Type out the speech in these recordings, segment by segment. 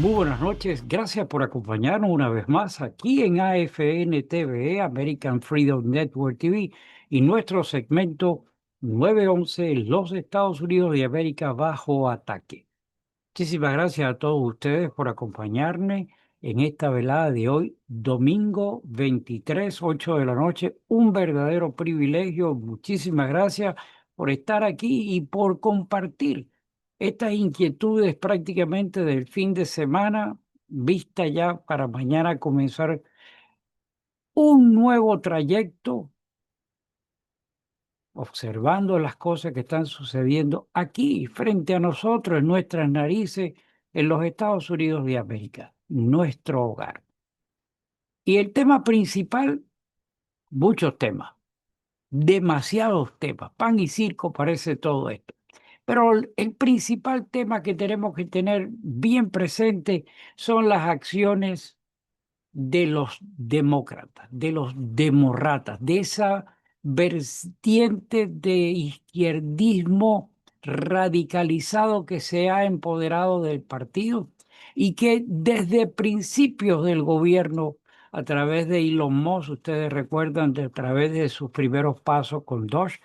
Muy buenas noches, gracias por acompañarnos una vez más aquí en AFN TV, American Freedom Network TV, y nuestro segmento 911, los Estados Unidos de América bajo ataque. Muchísimas gracias a todos ustedes por acompañarme en esta velada de hoy, domingo 23, 8 de la noche. Un verdadero privilegio. Muchísimas gracias por estar aquí y por compartir estas inquietudes prácticamente del fin de semana, vista ya para mañana comenzar un nuevo trayecto, observando las cosas que están sucediendo aquí frente a nosotros, en nuestras narices, en los Estados Unidos de América, nuestro hogar. Y el tema principal, muchos temas, demasiados temas, pan y circo parece todo esto. Pero el principal tema que tenemos que tener bien presente son las acciones de los demócratas, de los demócratas, de esa vertiente de izquierdismo radicalizado que se ha empoderado del partido y que desde principios del gobierno, a través de Elon Musk, ustedes recuerdan, a través de sus primeros pasos con Doge,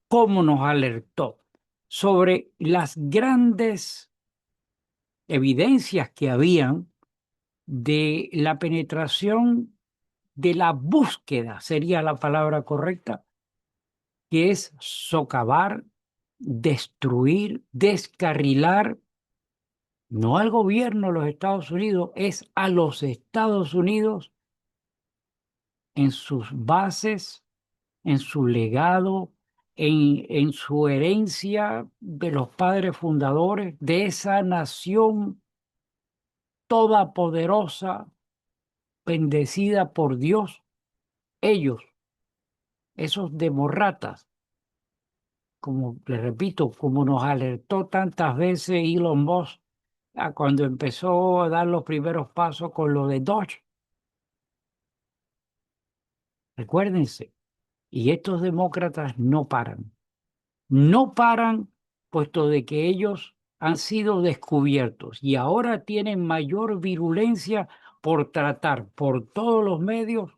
cómo nos alertó sobre las grandes evidencias que habían de la penetración, de la búsqueda, sería la palabra correcta, que es socavar, destruir, descarrilar, no al gobierno de los Estados Unidos, es a los Estados Unidos en sus bases, en su legado, en su herencia de los padres fundadores, de esa nación todopoderosa, bendecida por Dios. Ellos, esos demócratas, como le repito, como nos alertó tantas veces Elon Musk cuando empezó a dar los primeros pasos con lo de Dodge. Recuérdense, y estos demócratas no paran, puesto de que ellos han sido descubiertos y ahora tienen mayor virulencia por tratar por todos los medios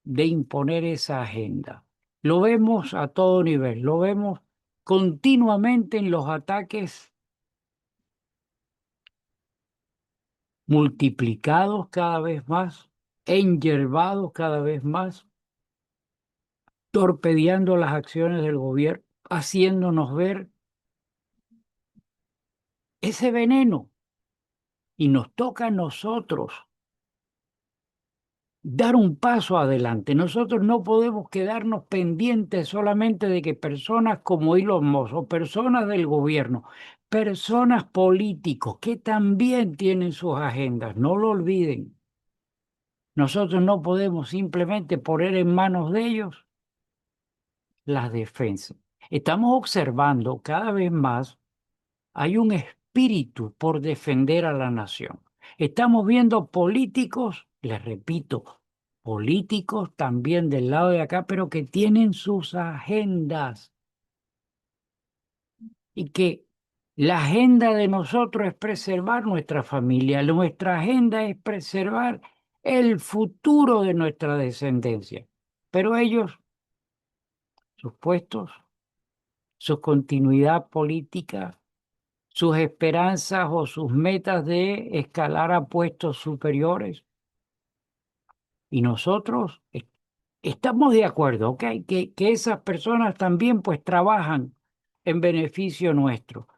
de imponer esa agenda. Lo vemos a todo nivel, lo vemos continuamente en los ataques multiplicados cada vez más, enyervados cada vez más, torpedeando las acciones del gobierno, haciéndonos ver ese veneno. Y nos toca a nosotros dar un paso adelante. Nosotros no podemos quedarnos pendientes solamente de que personas como Elon Musk o personas del gobierno, personas políticos que también tienen sus agendas, no lo olviden. Nosotros no podemos simplemente poner en manos de ellos las defensas. Estamos observando cada vez más, hay un espíritu por defender a la nación. Estamos viendo políticos, les repito, políticos también del lado de acá, pero que tienen sus agendas y que la agenda de nosotros es preservar nuestra familia, nuestra agenda es preservar el futuro de nuestra descendencia. Pero ellos, sus puestos, su continuidad política, sus esperanzas o sus metas de escalar a puestos superiores. Y nosotros estamos de acuerdo, ¿ok? Que esas personas también pues trabajan en beneficio nuestro.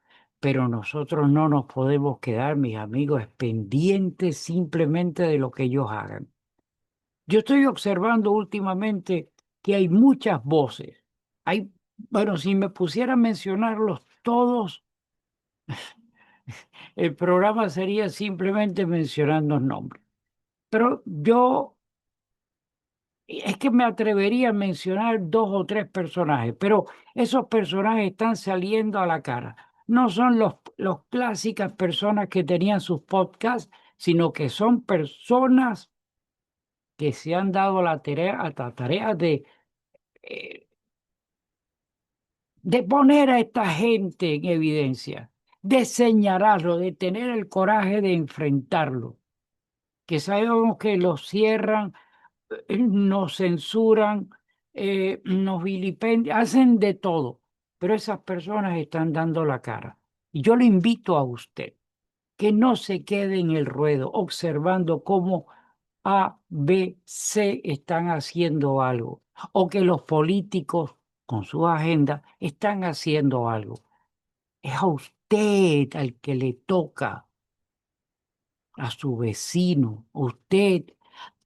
Pero nosotros no nos podemos quedar, mis amigos, pendientes simplemente de lo que ellos hagan. Yo estoy observando últimamente que hay muchas voces. Hay, bueno, si me pusiera a mencionarlos todos, el programa sería simplemente mencionando nombres. Pero yo es que me atrevería a mencionar dos o tres personajes, pero esos personajes están saliendo a la cara. No son los clásicas personas que tenían sus podcasts, sino que son personas que se han dado la tarea eh, de poner a esta gente en evidencia, de señalarlo, de tener el coraje de enfrentarlo, que sabemos que los cierran, nos censuran, nos vilipendian, hacen de todo, pero esas personas están dando la cara. Y yo le invito a usted que no se quede en el ruedo observando cómo A, B, C están haciendo algo o que los políticos con su agenda están haciendo algo. Es a usted al que le toca, a su vecino, usted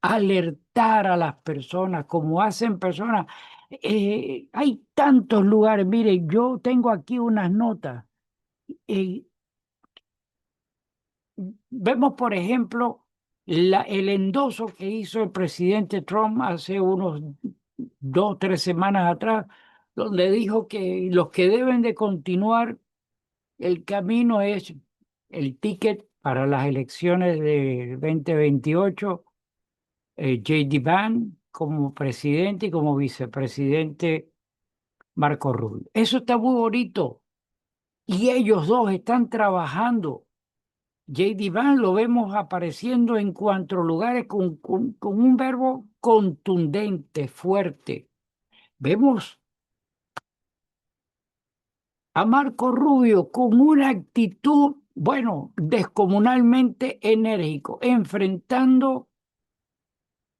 alertar a las personas como hacen personas. Hay tantos lugares, mire, yo tengo aquí unas notas. eh, Vemos, por ejemplo, el endoso que hizo el presidente Trump hace unos 2, 3 semanas atrás, donde dijo que los que deben de continuar el camino es el ticket para las elecciones de 2028, J.D. Vance como presidente y como vicepresidente Marco Rubio. Eso está muy bonito y ellos dos están trabajando. J.D. Vance lo vemos apareciendo en cuantos lugares con un verbo contundente, fuerte. Vemos a Marco Rubio con una actitud, bueno, descomunalmente enérgico, enfrentando,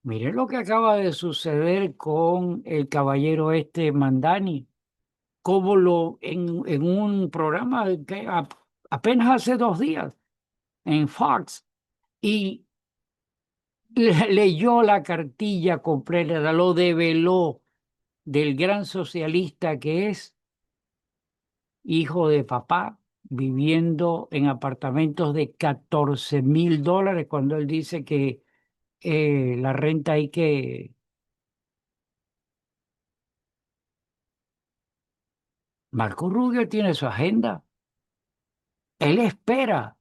mire lo que acaba de suceder con el caballero este Mandani, como en un programa que apenas hace 2 días en Fox, y leyó la cartilla completa, lo develó del gran socialista que es, hijo de papá, viviendo en apartamentos de $14,000, cuando él dice que la renta hay que... Marco Rubio tiene su agenda. Él espera,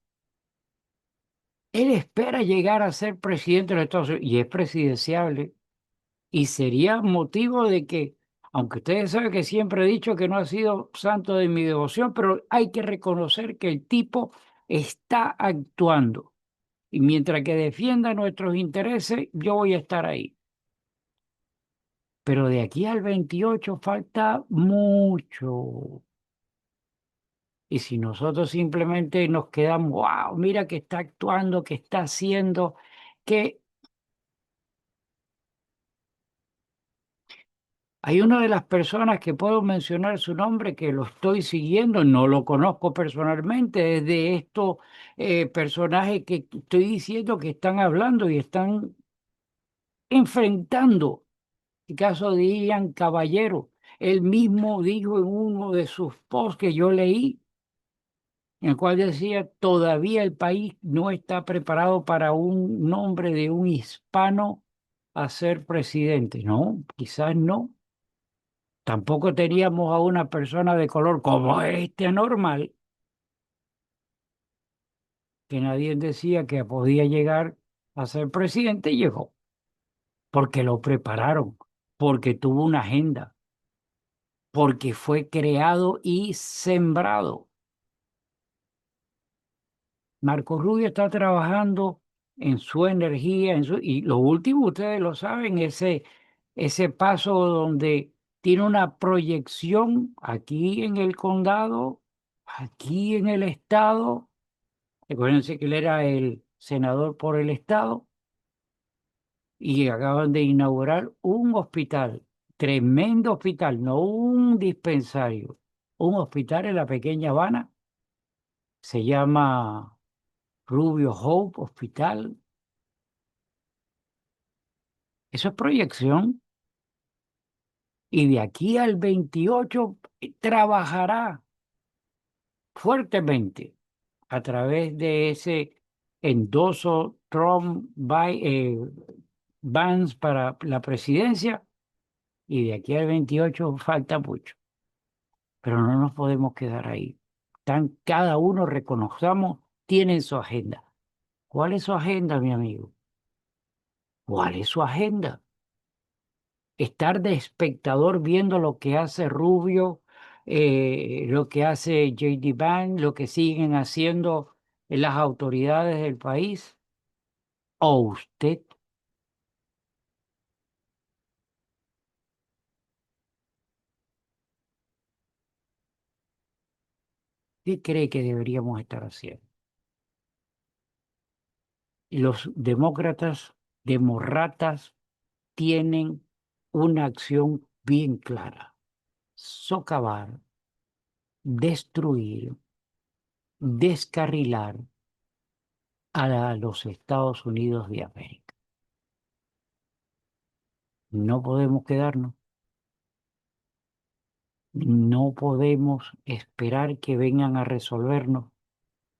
él espera llegar a ser presidente de los Estados Unidos y es presidenciable. Y sería motivo de que, aunque ustedes saben que siempre he dicho que no ha sido santo de mi devoción, pero hay que reconocer que el tipo está actuando. Y mientras que defienda nuestros intereses, yo voy a estar ahí. Pero de aquí al 28 falta mucho. Y si nosotros simplemente nos quedamos, wow, mira que está actuando, que está haciendo, que hay una de las personas que puedo mencionar su nombre, que lo estoy siguiendo, no lo conozco personalmente, es de estos personajes que estoy diciendo que están hablando y están enfrentando. El caso de Ian Caballero, él mismo dijo en uno de sus posts que yo leí, en el cual decía, todavía el país no está preparado para un nombre de un hispano a ser presidente. No, quizás no. Tampoco teníamos a una persona de color como este anormal, que nadie decía que podía llegar a ser presidente y llegó, porque lo prepararon, porque tuvo una agenda, porque fue creado y sembrado. Marco Rubio está trabajando en su energía, y lo último, ustedes lo saben, ese paso donde tiene una proyección aquí en el condado, aquí en el estado. Recuérdense que él era el senador por el estado y acaban de inaugurar un hospital, tremendo hospital, no un dispensario, un hospital en la pequeña Habana, se llama Rubio Hope Hospital. Eso es proyección. Y de aquí al 28 trabajará fuertemente a través de ese endoso Vance para la presidencia. Y de aquí al 28 falta mucho, pero no nos podemos quedar ahí. Cada uno, reconozcamos, tiene su agenda. ¿Cuál es su agenda, mi amigo? ¿Cuál es su agenda? Estar de espectador viendo lo que hace Rubio, lo que hace JD Vance, lo que siguen haciendo las autoridades del país, o usted, ¿qué cree que deberíamos estar haciendo? Los demócratas, demócratas, tienen una acción bien clara: socavar, destruir, descarrilar a los Estados Unidos de América. No podemos quedarnos, no podemos esperar que vengan a resolvernos.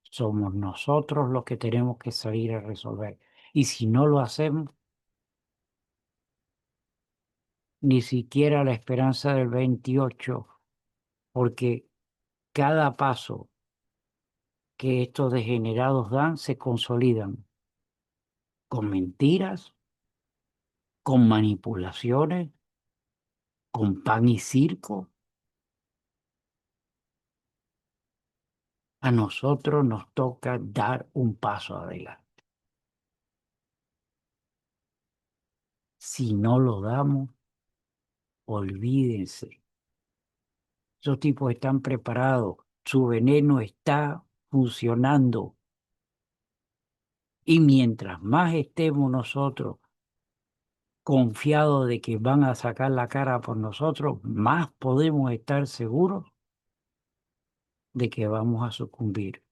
Somos nosotros los que tenemos que salir a resolver. Y si no lo hacemos, ni siquiera la esperanza del 28, porque cada paso que estos degenerados dan se consolidan con mentiras, con manipulaciones, con pan y circo. A nosotros nos toca dar un paso adelante. Si no lo damos, olvídense. Esos tipos están preparados, su veneno está funcionando. Y mientras más estemos nosotros confiados de que van a sacar la cara por nosotros, más podemos estar seguros de que vamos a sucumbir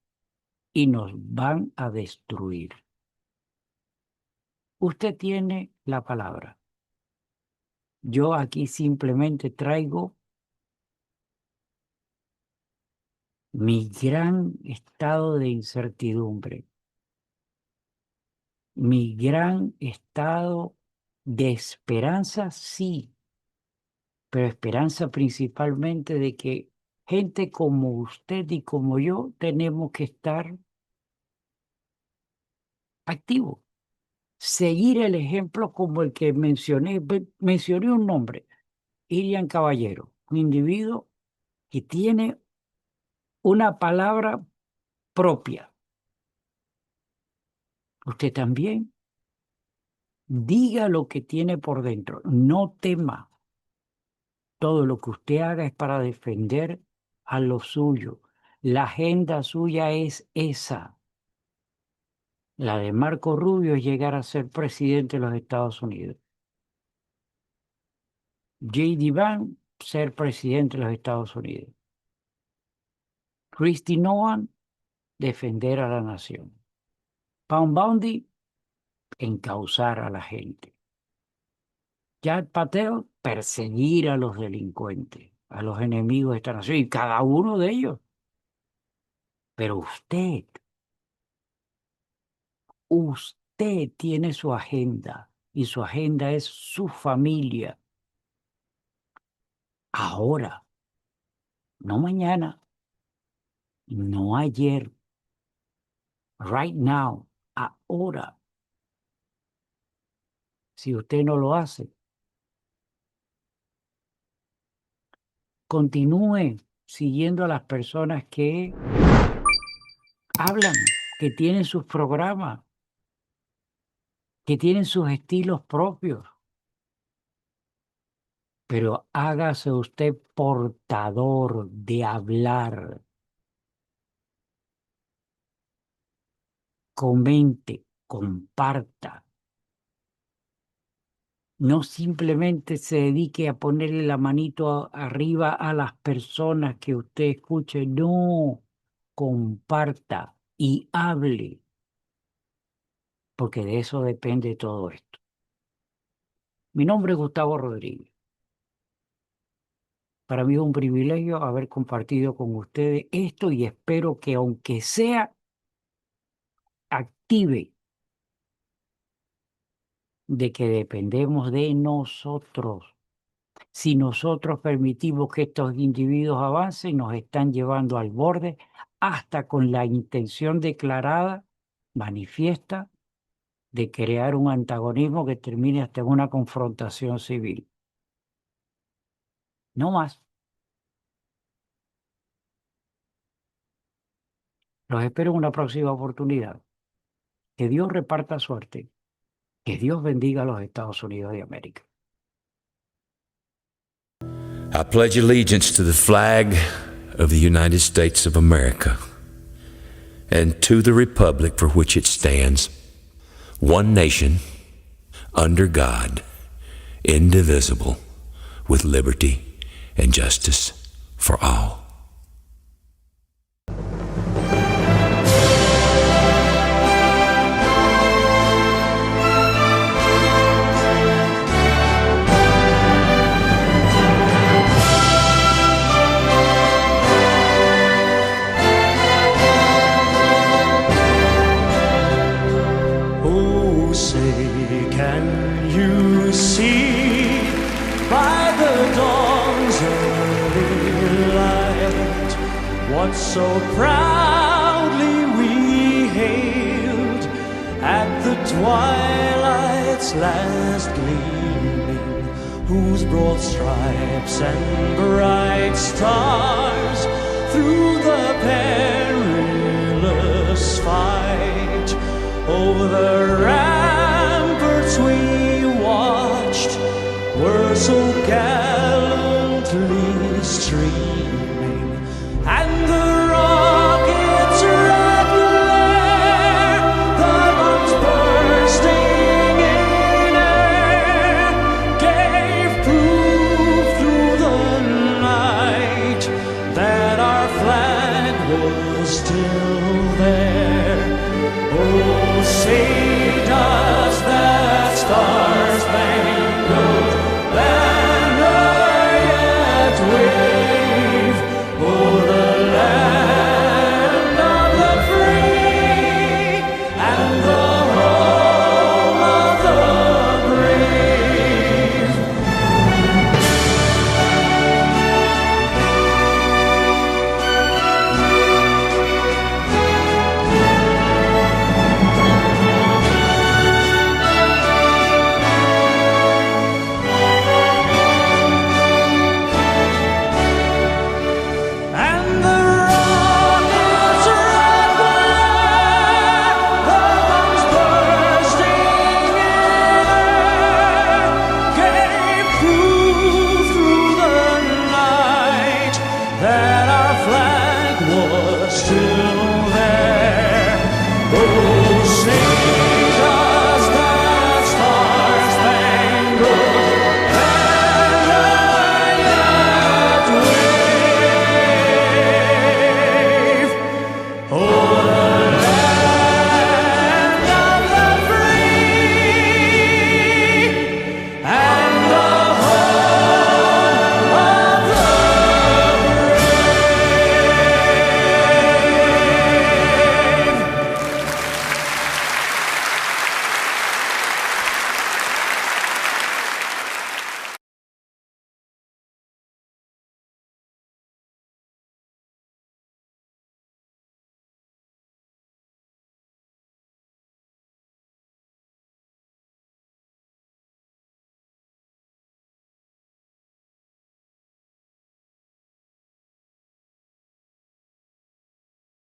y nos van a destruir. Usted tiene la palabra. Yo aquí simplemente traigo mi gran estado de incertidumbre, mi gran estado de esperanza, sí, pero esperanza principalmente de que gente como usted y como yo tenemos que estar activos, seguir el ejemplo como el que mencioné. Mencioné un nombre, Irian Caballero, un individuo que tiene una palabra propia. Usted también diga lo que tiene por dentro, no tema. Todo lo que usted haga es para defender a lo suyo. La agenda suya es esa. La de Marco Rubio es llegar a ser presidente de los Estados Unidos. J.D. Vance, ser presidente de los Estados Unidos. Kristi Noem, defender a la nación. Pound Bounty, encausar a la gente. Jack Patel, perseguir a los delincuentes, a los enemigos de esta nación, y cada uno de ellos. Pero usted tiene su agenda, y su agenda es su familia. Ahora, no mañana, no ayer, right now, ahora. Si usted no lo hace, continúe siguiendo a las personas que hablan, que tienen sus programas, que tienen sus estilos propios, pero hágase usted portador de hablar, comente, comparta. No simplemente se dedique a ponerle la manito arriba a las personas que usted escuche, no, comparta y hable, porque de eso depende todo esto. Mi nombre es Gustavo Rodríguez. Para mí es un privilegio haber compartido con ustedes esto, y espero que aunque sea active de que dependemos de nosotros. Si nosotros permitimos que estos individuos avancen, nos están llevando al borde, hasta con la intención declarada, manifiesta, de crear un antagonismo que termine hasta en una confrontación civil. No más. Los espero en una próxima oportunidad. Que Dios reparta suerte. Que Dios bendiga a los Estados Unidos de América. I pledge allegiance to the flag of the United States of America and to the republic for which it stands, one nation, under God, indivisible, with liberty and justice for all. Oh, say, can you see by the dawn's early light what so proudly we hailed at the twilight's last gleaming, whose broad stripes and bright stars through the perilous fight over the